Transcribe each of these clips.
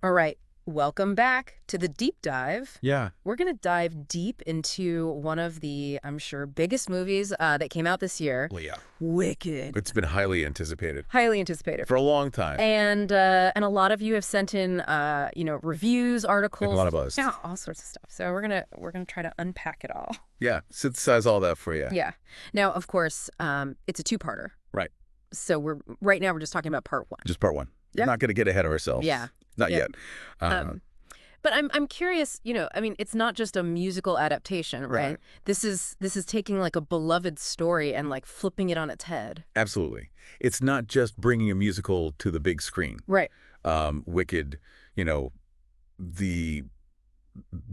All right, welcome back to the deep dive. Yeah. We're going to dive deep into one of the, I'm sure, biggest movies that came out this year. Well, yeah. Wicked. It's been highly anticipated Highly anticipated. for a long time. And a lot of you have sent in, reviews, articles. And a lot of us. Yeah, all sorts of stuff. So we're gonna try to unpack it all. Yeah, synthesize all that for you. Yeah. Now, of course, it's a two-parter. Right. So right now we're just talking about part one. Just part one. Yeah. Not going to get ahead of ourselves. Yeah. Not Yeah. yet. But I'm curious, it's not just a musical adaptation, right? Right. This is taking like a beloved story and like flipping it on its head. Absolutely. It's not just bringing a musical to the big screen. Right. Wicked, the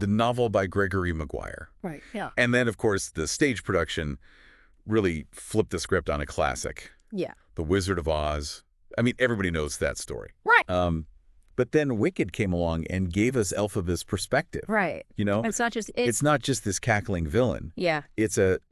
novel by Gregory Maguire. Right. Yeah. And then, of course, the stage production really flipped the script on a classic. Yeah. The Wizard of Oz. I mean, everybody knows that story. Right. But then Wicked came along and gave us Elphaba's perspective. Right. It's not just this cackling villain. Yeah.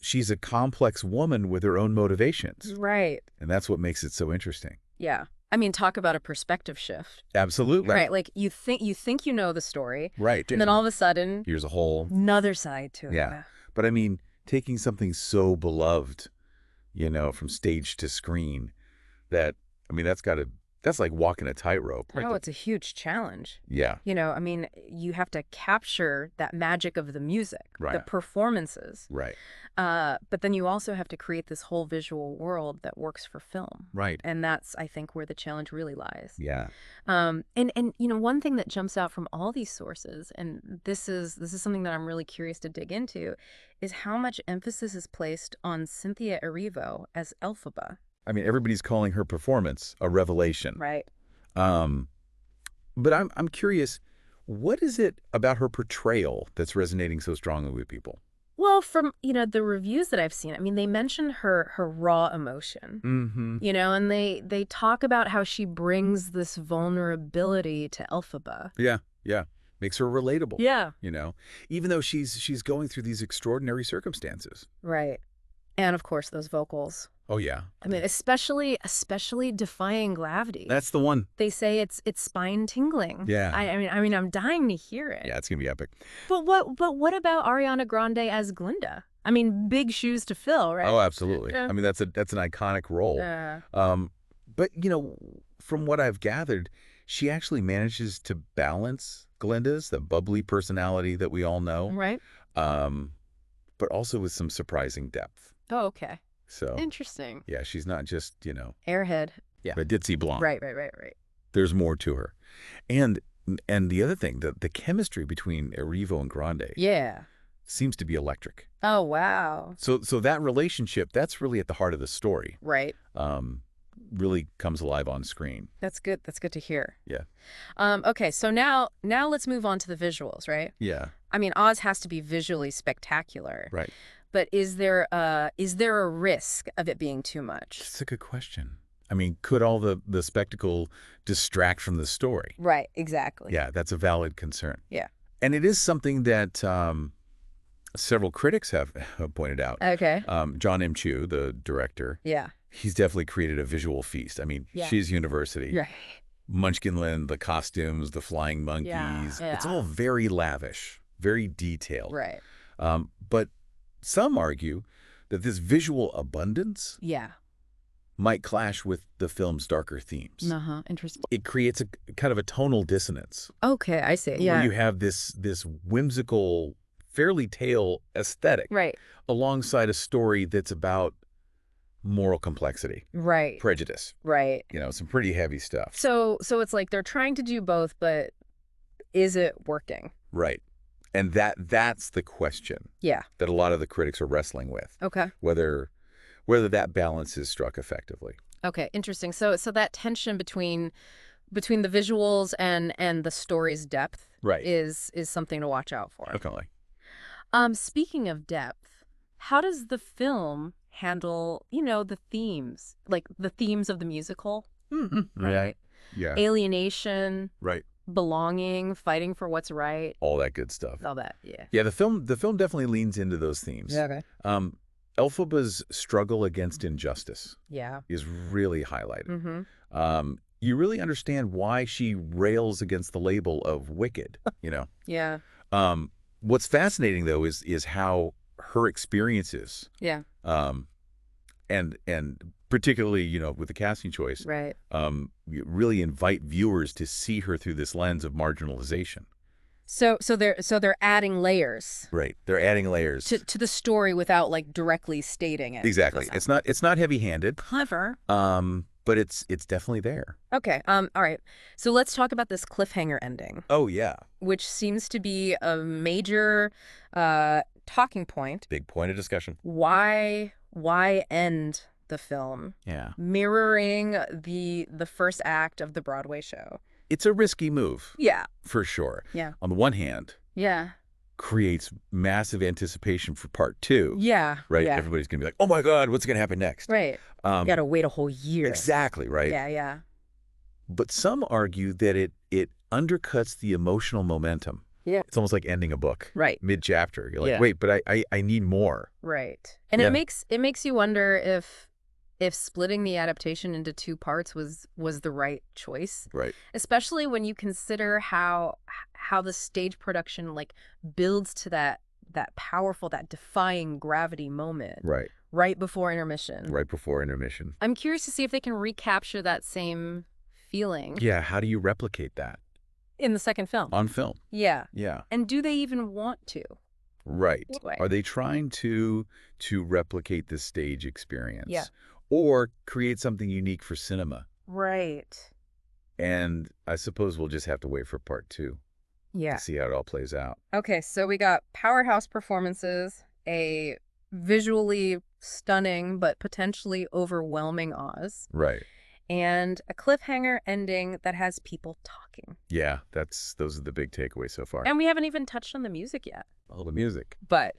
She's a complex woman with her own motivations. Right. And that's what makes it so interesting. Yeah. I mean, talk about a perspective shift. Absolutely. Right. Like you think you know the story. Right. And then all of a sudden, here's a whole another side to it. Yeah. But I mean, taking something so beloved, from stage to screen, that's like walking a tightrope. Oh, it's a huge challenge. Yeah. You have to capture that magic of the music, the Right. performances. Right. But then you also have to create this whole visual world that works for film. Right. And that's, I think, where the challenge really lies. Yeah. And one thing that jumps out from all these sources, and this is something that I'm really curious to dig into, is how much emphasis is placed on Cynthia Erivo as Elphaba. I mean, everybody's calling her performance a revelation. Right. But I'm curious, what is it about her portrayal that's resonating so strongly with people? Well, from, the reviews that I've seen, I mean, they mention her raw emotion, Mm-hmm. and they talk about how she brings this vulnerability to Elphaba. Yeah. Yeah. Makes her relatable. Yeah. Even though she's going through these extraordinary circumstances. Right. And of course, those vocals. Oh, yeah. I mean, especially Defying Gravity. That's the one. They say it's spine tingling. Yeah. I mean, I'm dying to hear it. Yeah, it's going to be epic. But what about Ariana Grande as Glinda? I mean, big shoes to fill, right? Oh, absolutely. Yeah. I mean, that's an iconic role. But, from what I've gathered, she actually manages to balance Glinda's, the bubbly personality that we all know. Right. But also with some surprising depth. Oh, okay. So, Interesting. yeah, she's not just, Airhead. Yeah. a ditzy blonde. Right. There's more to her. And the other thing, the chemistry between Erivo and Grande Yeah. seems to be electric. Oh, wow. So that relationship, that's really at the heart of the story. Right. Really comes alive on screen. That's good. That's good to hear. Yeah. Okay, so now let's move on to the visuals, right? Yeah. I mean, Oz has to be visually spectacular. Right. But is there a risk of it being too much? That's a good question. I mean, could all the spectacle distract from the story? Right, exactly. Yeah, that's a valid concern. Yeah. And it is something that several critics have pointed out. Okay. John M. Chu, the director, Yeah. he's definitely created a visual feast. I mean, Yeah. she's university. Right. Munchkinland, the costumes, the flying monkeys. Yeah. It's all very lavish, very detailed. Right. But some argue that this visual abundance Yeah. might clash with the film's darker themes. Uh-huh. Interesting. It creates a kind of a tonal dissonance. Okay, I see. Yeah. Where you have this whimsical, fairy tale aesthetic Right. alongside a story that's about moral complexity, Right. prejudice, Right. some pretty heavy stuff. So it's like they're trying to do both, but is it working? Right. And that's the question Yeah. that a lot of the critics are wrestling with, Okay. whether that balance is struck effectively. Okay, interesting. So that tension between the visuals and the story's depth Right. is something to watch out for. Definitely. Speaking of depth, how does the film handle, the themes, like the themes of the musical? Right. Yeah. Alienation, Right. belonging, fighting for what's right, All that good stuff. all that. Yeah. Yeah, the film definitely leans into those themes. Okay. Elphaba's struggle against injustice Yeah. is really highlighted. Mm-hmm. you really understand why she rails against the label of wicked, Yeah. What's fascinating, though, is how her experiences, Yeah. and particularly, with the casting choice, Right. really invite viewers to see her through this lens of marginalization. So they're adding layers Right. They're adding layers. to the story without like directly stating it. Exactly. It's not heavy-handed, Clever. but it's definitely there. Okay. All right. So let's talk about this cliffhanger ending, Oh, yeah. which seems to be a major talking point. Big point of discussion. Why end the film Yeah. mirroring the first act of the Broadway show? It's a risky move, Yeah. for sure. Yeah. On the one hand, Yeah. creates massive anticipation for part two. Yeah. Right? Yeah. Everybody's going to be like, oh, my God, what's going to happen next? Right. You got to wait a whole year. Exactly, right? Yeah. Yeah. But some argue that it undercuts the emotional momentum. Yeah. It's almost like ending a book. Right. Mid-chapter. You're like, Yeah. wait, but I need more. Right. And Yeah. it makes you wonder if splitting the adaptation into two parts was the right choice. Right. Especially when you consider how the stage production like builds to that powerful, that defying gravity moment right before intermission. Right before intermission. I'm curious to see if they can recapture that same feeling Yeah, how do you replicate that? in the second film. On film. Yeah. Yeah. And do they even want to? Right. What way? Are they trying to replicate the stage experience? Yeah. Or create something unique for cinema? Right. And I suppose we'll just have to wait for part two Yeah. to see how it all plays out. Okay, so we got powerhouse performances, a visually stunning but potentially overwhelming Oz, Right. and a cliffhanger ending that has people talking. Yeah, those are the big takeaways so far. And we haven't even touched on the music yet. All the music. But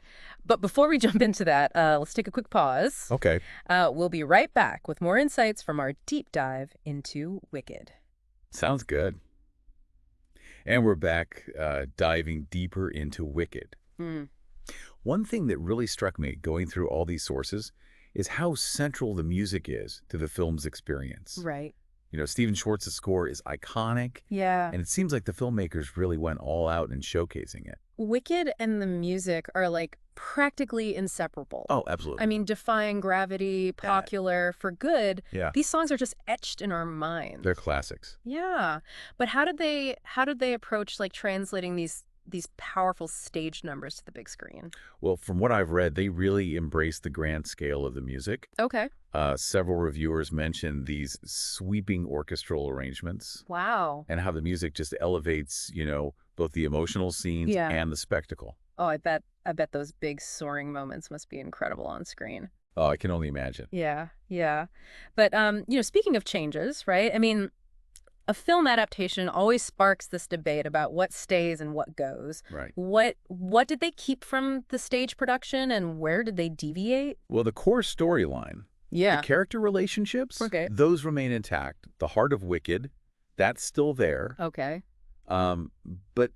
before we jump into that, let's take a quick pause. Okay. We'll be right back with more insights from our deep dive into Wicked. Sounds good. And we're back diving deeper into Wicked. Mm. One thing that really struck me going through all these sources is how central the music is to the film's experience. Right. Stephen Schwartz's score is iconic, Yeah. and it seems like the filmmakers really went all out in showcasing it. Wicked and the music are like practically inseparable. Oh, absolutely. I mean, defying gravity, popular, for good. Yeah. These songs are just etched in our minds. They're classics. Yeah. But how did they approach like translating these powerful stage numbers to the big screen? Well, from what I've read, they really embraced the grand scale of the music. Okay. Several reviewers mentioned these sweeping orchestral arrangements. Wow. And how the music just elevates, both the emotional scenes and the spectacle. Oh, I bet those big soaring moments must be incredible on screen. Oh, I can only imagine. Yeah, yeah. But, speaking of changes, right? I mean, a film adaptation always sparks this debate about what stays and what goes. Right. What did they keep from the stage production and where did they deviate? Well, the core storyline, the character relationships, those remain intact. The heart of Wicked, that's still there. Okay. But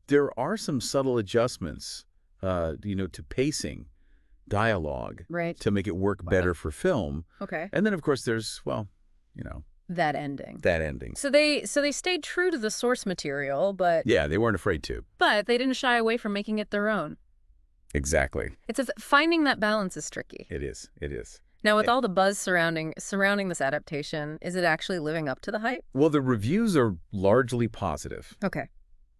there are some subtle adjustments, to pacing, dialogue, to make it work better for film. Okay. And then, of course, there's, that ending. So they stayed true to the source material, but yeah, they weren't afraid to. But they didn't shy away from making it their own. Exactly. Finding that balance is tricky. It is. Now, with all the buzz surrounding this adaptation, is it actually living up to the hype? Well, the reviews are largely positive. Okay.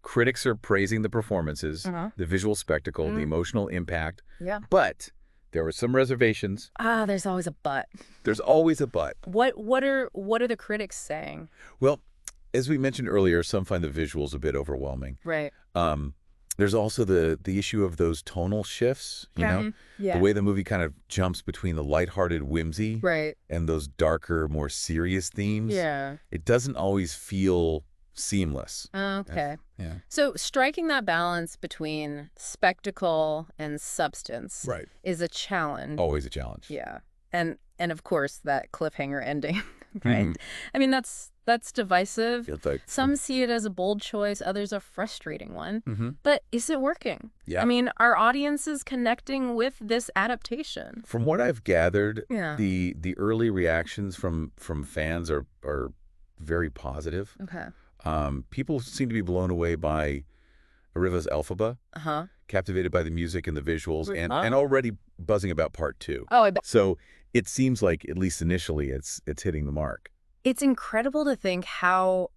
Critics are praising the performances, the visual spectacle, the emotional impact. Yeah. But there were some reservations. There's always a but. There's always a but. What are the critics saying? Well, as we mentioned earlier, some find the visuals a bit overwhelming. Right. There's also the issue of those tonal shifts, Yeah. The way the movie kind of jumps between the lighthearted whimsy and those darker, more serious themes. Yeah. It doesn't always feel seamless. Okay. Yeah. So striking that balance between spectacle and substance is a challenge. Always a challenge. Yeah. And of course that cliffhanger ending, right? I mean, that's divisive. Some see it as a bold choice, others a frustrating one. But is it working? Yeah. I mean, are audiences connecting with this adaptation? From what I've gathered, the early reactions from fans are very positive. Okay. People seem to be blown away by Erivo's Elphaba, Uh-huh. captivated by the music and the visuals, and Oh. already buzzing about part two. Oh, I bet. So it seems like, at least initially, it's hitting the mark. It's incredible to think how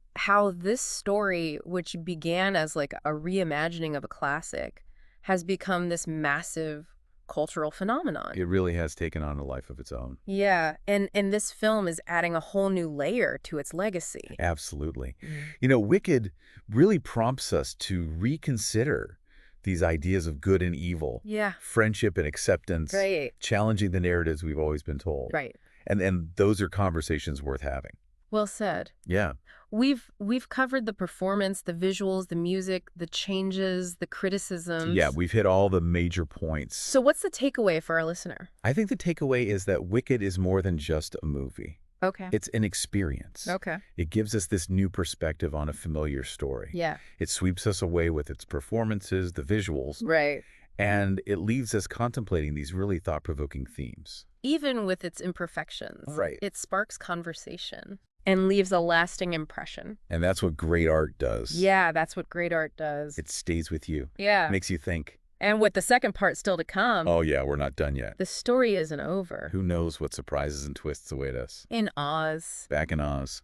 this story, which began as like a reimagining of a classic, has become this massive cultural phenomenon. It really has taken on a life of its own. Yeah, and this film is adding a whole new layer to its legacy. Absolutely. Mm. Wicked really prompts us to reconsider these ideas of good and evil, Yeah, friendship and acceptance, right, challenging the narratives we've always been told. right. And those are conversations worth having. Well said. Yeah. We've covered the performance, the visuals, the music, the changes, the criticisms. Yeah, we've hit all the major points. So what's the takeaway for our listener? I think the takeaway is that Wicked is more than just a movie. Okay. It's an experience. Okay. It gives us this new perspective on a familiar story. Yeah. It sweeps us away with its performances, the visuals, Right. and it leaves us contemplating these really thought-provoking themes. Even with its imperfections, Right. it sparks conversation and leaves a lasting impression. And that's what great art does. Yeah, that's what great art does. It stays with you. Yeah. Makes you think. And with the second part still to come, Oh yeah, we're not done yet. the story isn't over. Who knows what surprises and twists await us. In Oz, Back in Oz.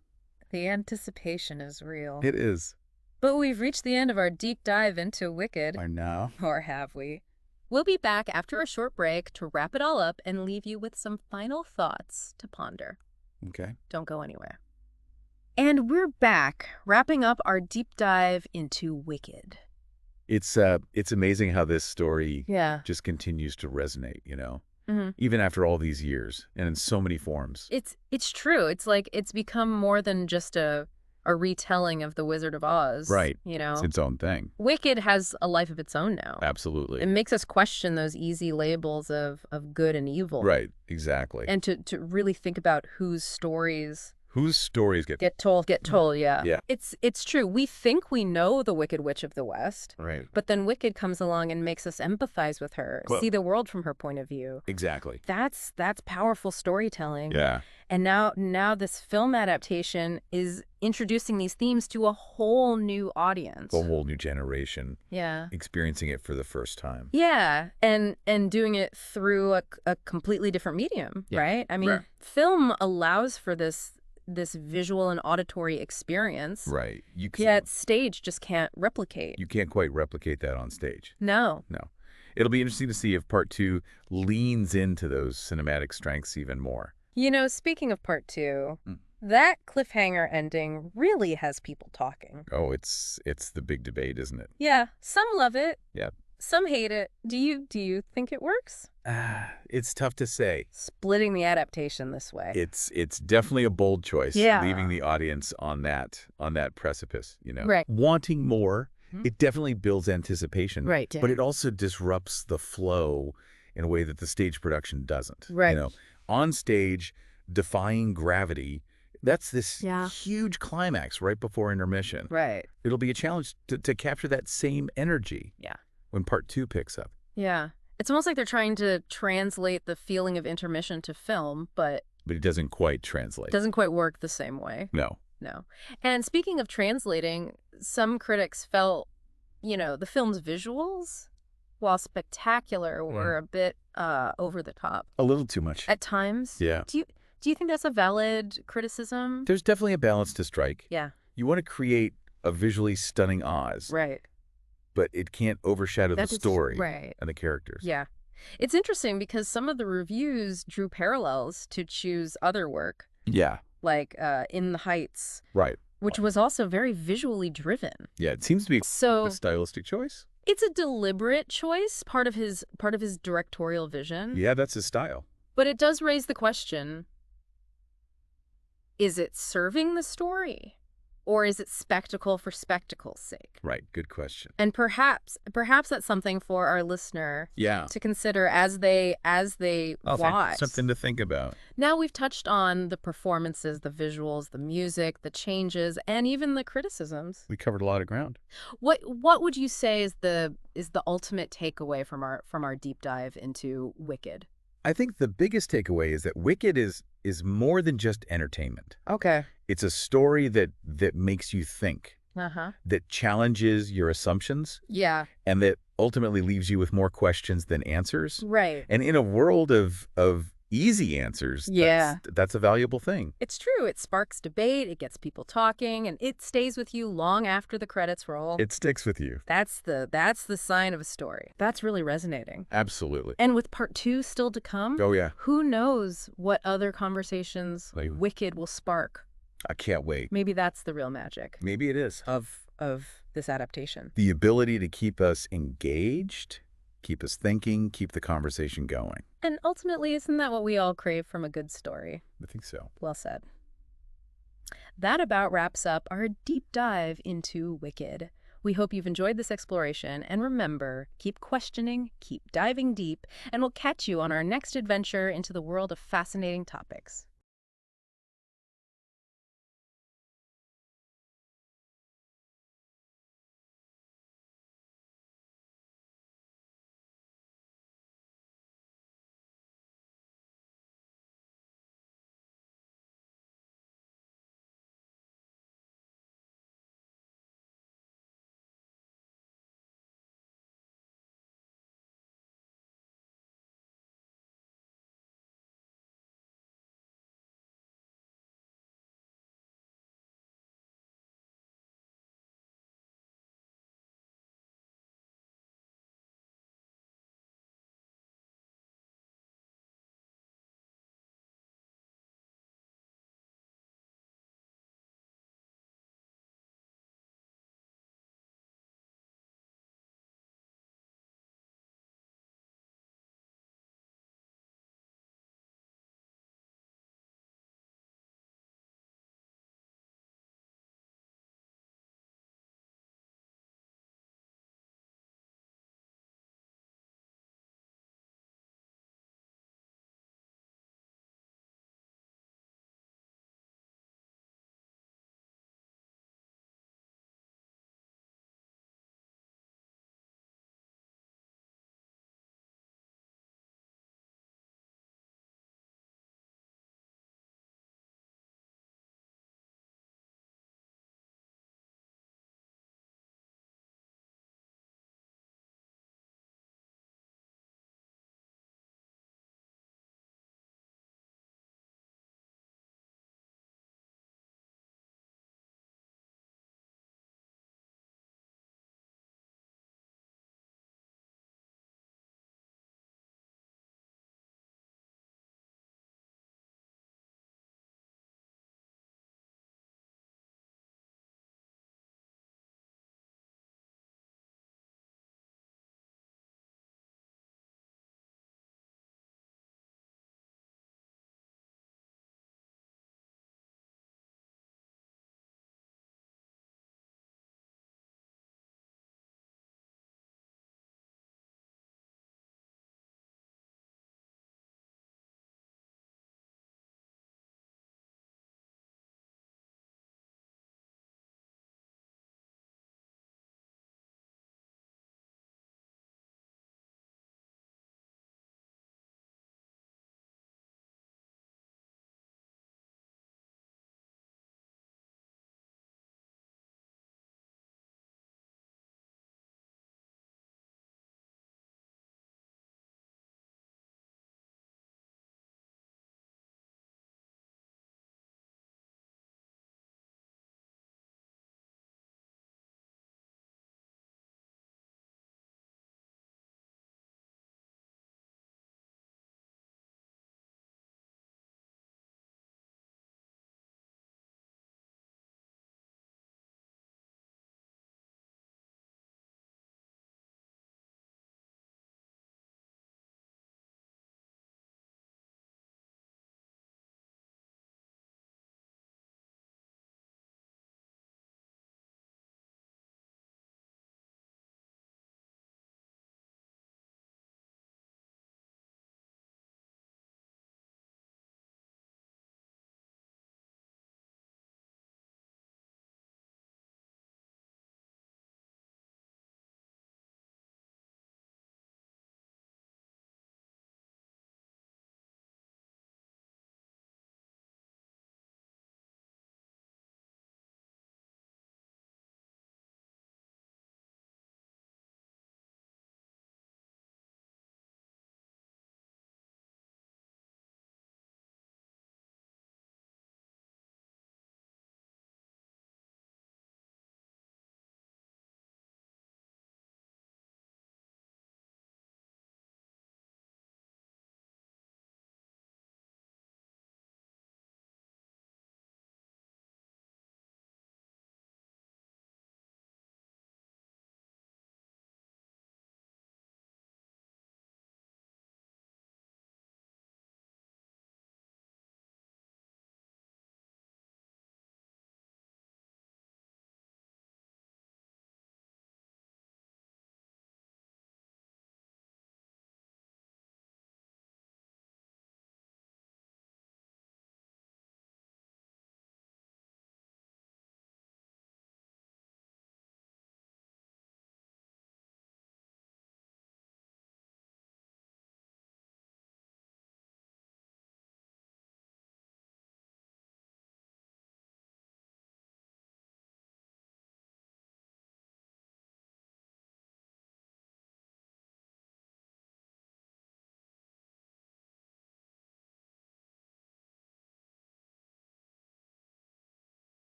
the anticipation is real. It is. But we've reached the end of our deep dive into Wicked. Or now. Or have we? We'll be back after a short break to wrap it all up and leave you with some final thoughts to ponder. Okay. Don't go anywhere. And we're back, wrapping up our deep dive into Wicked. It's amazing how this story Yeah. just continues to resonate, Mm-hmm. even after all these years and in so many forms. It's true. It's like it's become more than just a retelling of The Wizard of Oz. Right. It's its own thing. Wicked has a life of its own now. Absolutely. It makes us question those easy labels of good and evil. Right. Exactly. And to really think about whose stories Whose stories get told, yeah. Yeah. It's true. We think we know the Wicked Witch of the West, Right. but then Wicked comes along and makes us empathize with her, Well- see the world from her point of view. Exactly. That's powerful storytelling. Yeah. And now this film adaptation is introducing these themes to a whole new audience. A whole new generation Yeah. experiencing it for the first time. Yeah, and doing it through a completely different medium, Yeah. right? I mean, Right. film allows for this visual and auditory experience. Right. Yet stage just can't replicate. You can't quite replicate that on stage. No. No. It'll be interesting to see if part two leans into those cinematic strengths even more. Speaking of part two, Mm. that cliffhanger ending really has people talking. Oh, it's the big debate, isn't it? Yeah, some love it. Yeah. Some hate it. Do you think it works? It's tough to say. Splitting the adaptation this way. It's definitely a bold choice, Yeah. leaving the audience on that precipice, Right. Wanting more, Mhm. it definitely builds anticipation. Right. But it also disrupts the flow in a way that the stage production doesn't. Right. On stage, defying gravity, that's this Yeah. huge climax right before intermission. Right. It'll be a challenge to capture that same energy. Yeah. When part two picks up. Yeah. It's almost like they're trying to translate the feeling of intermission to film, but But it doesn't quite translate. doesn't quite work the same way. No. No. And speaking of translating, some critics felt, the film's visuals, while spectacular, were a bit over the top. A little too much. At times. Yeah. Do you think that's a valid criticism? There's definitely a balance to strike. Yeah. You want to create a visually stunning Oz, Right. but it can't overshadow the story right. and the characters. Yeah. It's interesting because some of the reviews drew parallels to Chu's other work, Yeah. like In the Heights, Right. which was also very visually driven. Yeah, it seems to be So a stylistic choice. it's a deliberate choice, part of his directorial vision. Yeah, that's his style. But it does raise the question, is it serving the story? Or is it spectacle for spectacle's sake? Right, good question. And perhaps that's something for our listener Yeah. to consider as they watch. Something to think about. Now we've touched on the performances, the visuals, the music, the changes, and even the criticisms. We covered a lot of ground. What would you say is the ultimate takeaway from our deep dive into Wicked? I think the biggest takeaway is that Wicked is more than just entertainment. Okay. It's a story that makes you think, Uh-huh. that challenges your assumptions, Yeah. and that ultimately leaves you with more questions than answers. Right. And in a world of easy answers, Yeah. that's a valuable thing. It's true. It sparks debate, it gets people talking, and it stays with you long after the credits roll. It sticks with you. That's the sign of a story. That's really resonating. Absolutely. And with part 2 still to come, Oh, yeah. who knows what other conversations Like, Wicked will spark. I can't wait. Maybe that's the real magic Maybe it is. of this adaptation. The ability to keep us engaged, keep us thinking, keep the conversation going. And ultimately, isn't that what we all crave from a good story? I think so. Well said. That about wraps up our deep dive into Wicked. We hope you've enjoyed this exploration, and remember, keep questioning, keep diving deep, and we'll catch you on our next adventure into the world of fascinating topics.